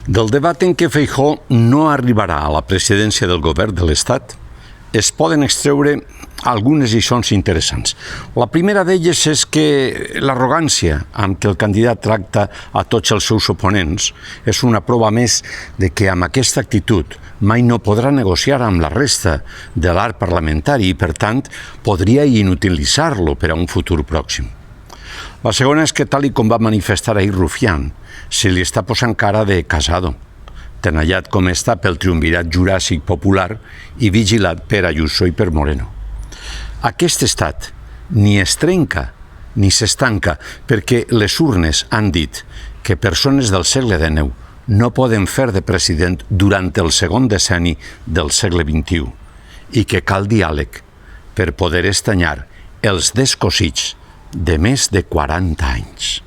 Del debat en què Feijóo no arribarà a la presidència del govern de l'Estat, es poden extreure algunes lliçons interessants. La primera d'elles és que l'arrogància amb què el candidat tracta a tots els seus oponents és una prova més de que amb aquesta actitud mai no podrà negociar amb la resta de l'arc parlamentari i, per tant, podria inutilitzar-lo per a un futur pròxim. La segona és que, tal com va manifestar ahir Rufián, se li està posant cara de Casado, tenallat com està pel triumvirat juràssic popular i vigilat per Ayuso i per Moreno. Aquest estat ni es trenca ni s'estanca perquè les urnes han dit que persones del segle XIX no poden fer de president durant el segon decenni del segle XXI i que cal diàleg per poder estanyar els descosits de més de 40 anys.